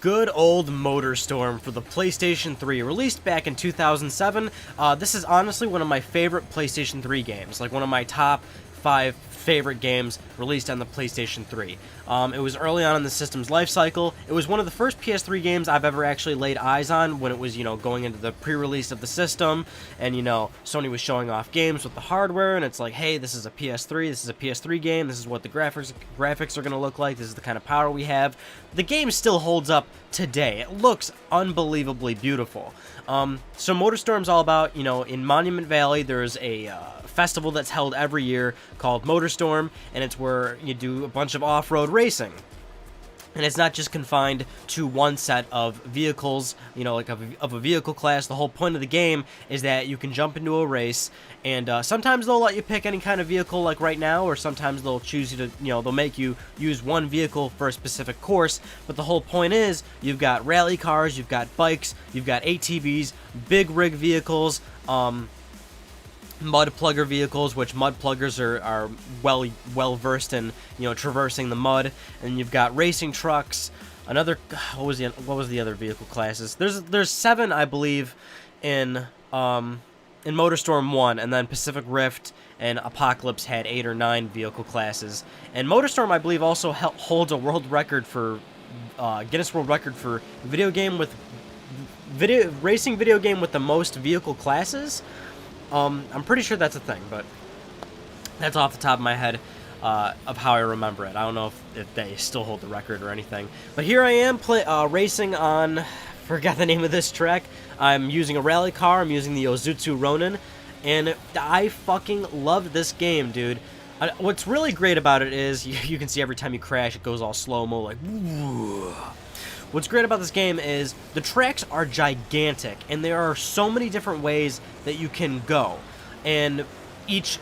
good old MotorStorm for the PlayStation 3, released back in 2007. This is honestly one of my favorite PlayStation 3 games, like one of my top 5 favorite games released on the PlayStation 3. It was early on in the system's life cycle. It was one of the first PS3 games I've ever actually laid eyes on when it was, going into the pre-release of the system, and, Sony was showing off games with the hardware, and it's like, hey, this is a PS3, this is a PS3 game, this is what the graphics are going to look like, this is the kind of power we have. The game still holds up today. It looks unbelievably beautiful. So MotorStorm's all about, in Monument Valley, there's a festival that's held every year called MotorStorm, and it's where you do a bunch of off-road racing. And it's not just confined to one set of vehicles, like of a vehicle class. The whole point of the game is that you can jump into a race, and sometimes they'll let you pick any kind of vehicle like right now, or sometimes they'll choose you to, they'll make you use one vehicle for a specific course. But the whole point is, you've got rally cars, you've got bikes, you've got ATVs, big rig vehicles, mud plugger vehicles, which mud pluggers are well versed in, traversing the mud, and you've got racing trucks. What was the other vehicle classes? There's 7, I believe, in MotorStorm 1, and then Pacific Rift and Apocalypse had 8 or 9 vehicle classes. And MotorStorm, I believe, also holds a world record for Guinness World Record for racing video game with the most vehicle classes. I'm pretty sure that's a thing, but that's off the top of my head of how I remember it. I don't know if they still hold the record or anything. But here I am racing on, forgot the name of this track. I'm using a rally car. I'm using the Isuzu Ronin, and I fucking love this game, dude. What's really great about it is you can see every time you crash, it goes all slow-mo, like, woo. What's great about this game is the tracks are gigantic, and there are so many different ways that you can go. And each,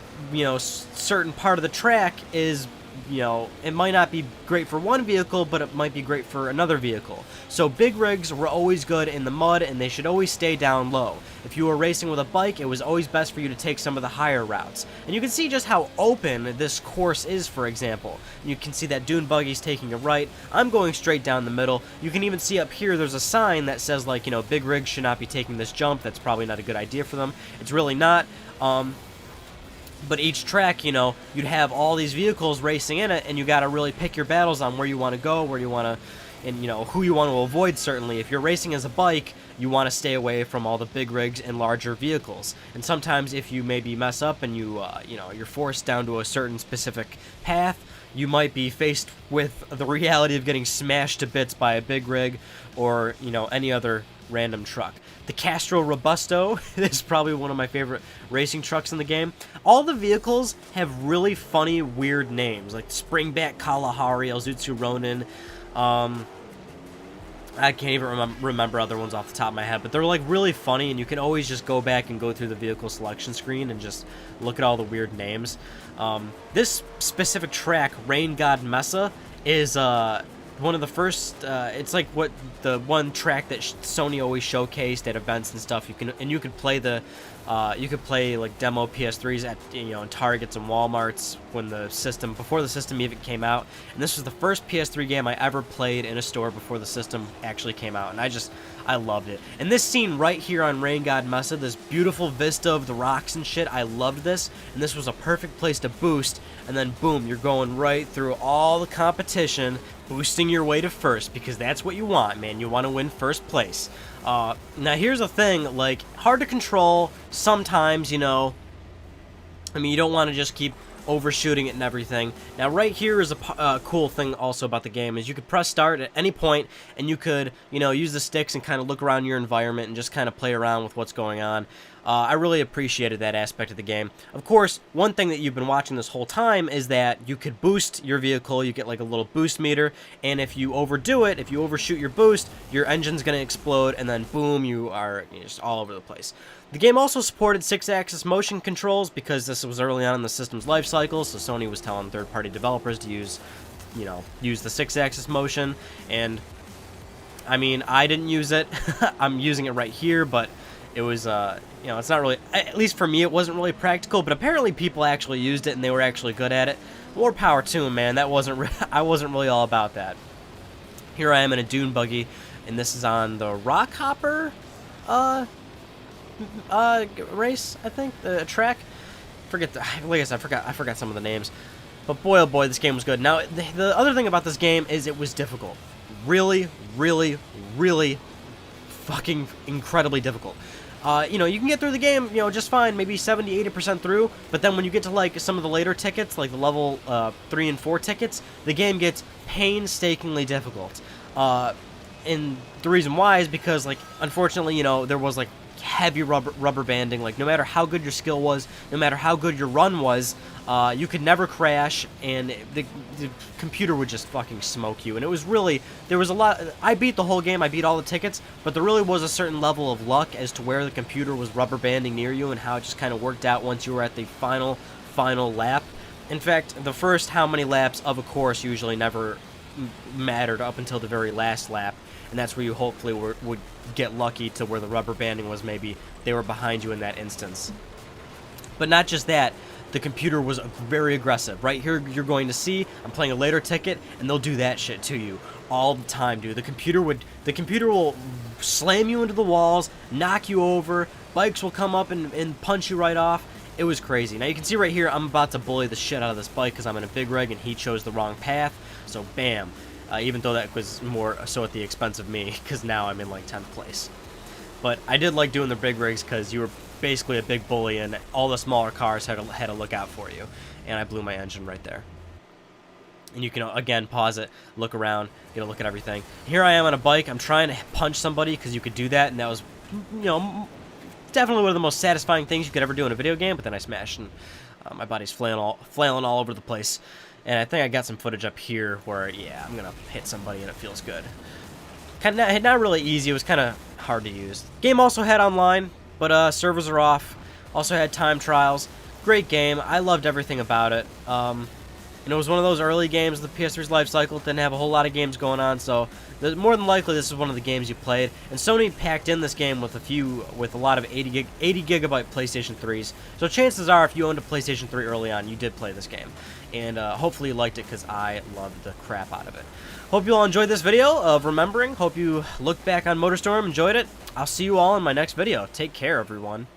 certain part of the track is, it might not be great for one vehicle, but it might be great for another vehicle. So big rigs were always good in the mud, and they should always stay down low. If you were racing with a bike, it was always best for you to take some of the higher routes. And you can see just how open this course is, for example. You can see that dune buggy's taking a right. I'm going straight down the middle. You can even see up here there's a sign that says, like, big rigs should not be taking this jump. That's probably not a good idea for them. It's really not. But each track, you'd have all these vehicles racing in it, and you got to really pick your battles on where you want to go, where you want to, and, who you want to avoid, certainly. If you're racing as a bike, you want to stay away from all the big rigs and larger vehicles. And sometimes if you maybe mess up and you're forced down to a certain specific path, you might be faced with the reality of getting smashed to bits by a big rig or, any other random truck. The Castro Robusto is probably one of my favorite racing trucks in the game. All the vehicles have really funny, weird names, like Springback Kalahari, Isuzu Ronin. I can't even remember other ones off the top of my head, but they're like really funny, and you can always just go back and go through the vehicle selection screen and just look at all the weird names. This specific track, Rain God Mesa, is one of the first. It's like the one track that Sony always showcased at events and stuff. You could play like demo PS3s at in Targets and Walmarts before the system even came out. And this was the first PS3 game I ever played in a store before the system actually came out, and I loved it. And this scene right here on Rain God Mesa, this beautiful vista of the rocks and shit, I loved this, and this was a perfect place to boost, and then boom, you're going right through all the competition, boosting your way to first, because that's what you want, man. You want to win first place. Now here's the thing, like, hard to control sometimes, you don't want to just keep overshooting it and everything. Now right here is a cool thing also about the game, is you could press start at any point, and you could use the sticks and kind of look around your environment and just kind of play around with what's going on. I really appreciated that aspect of the game. Of course, one thing that you've been watching this whole time is that you could boost your vehicle. You get like a little boost meter, and if you overdo it, if you overshoot your boost, your engine's going to explode, and then boom, you are just all over the place. The game also supported 6-axis motion controls because this was early on in the system's life cycle, so Sony was telling third-party developers to use the 6-axis motion, and I mean, I didn't use it. I'm using it right here, but it was, it's not really, at least for me, it wasn't really practical, but apparently people actually used it and they were actually good at it. More power to them, man. I wasn't really all about that. Here I am in a dune buggy and this is on the Rock Hopper race, I think, the track. Like I said, I forgot some of the names. But boy, oh boy, this game was good. Now, the other thing about this game is it was difficult. Really, really, really fucking incredibly difficult. You know, you can get through the game, you know, just fine, maybe 70-80% through, but then when you get to, like, some of the later tickets, like the level 3 and 4 tickets, the game gets painstakingly difficult. And the reason why is because, like, unfortunately, you know, there was, like, heavy rubber banding. Like, no matter how good your skill was, no matter how good your run was, you could never crash, and the computer would just fucking smoke you. And it was really, there was a lot. I beat the whole game, I beat all the tickets, but there really was a certain level of luck as to where the computer was rubber banding near you and how it just kind of worked out once you were at the final lap. In fact, the first how many laps of a course usually never mattered up until the very last lap, and that's where you hopefully would get lucky to where the rubber banding was, maybe they were behind you in that instance. But not just that, the computer was very aggressive. Right here, you're going to see I'm playing a later ticket, and they'll do that shit to you all the time, dude. The computer will slam you into the walls, knock you over. Bikes will come up and punch you right off. It was crazy. Now you can see right here, I'm about to bully the shit out of this bike because I'm in a big rig and he chose the wrong path. So bam. Even though that was more so at the expense of me, because now I'm in like 10th place. But I did like doing the big rigs because you were basically a big bully and all the smaller cars had to look out for you. And I blew my engine right there. And you can, again, pause it, look around, get a look at everything. Here I am on a bike. I'm trying to punch somebody because you could do that, and that was, you know, definitely one of the most satisfying things you could ever do in a video game. But then I smashed, and my body's flailing all over the place. And I think I got some footage up here where, yeah, I'm gonna hit somebody and it feels good. Not really easy. It was kind of hard to use. Game also had online, but servers are off. Also had time trials. Great game. I loved everything about it. And it was one of those early games of the PS3's life cycle. It didn't have a whole lot of games going on, so more than likely this is one of the games you played. And Sony packed in this game with a lot of 80 gigabyte PlayStation 3s. So chances are, if you owned a PlayStation 3 early on, you did play this game. And hopefully you liked it, because I loved the crap out of it. Hope you all enjoyed this video of remembering. Hope you looked back on MotorStorm, enjoyed it. I'll see you all in my next video. Take care, everyone.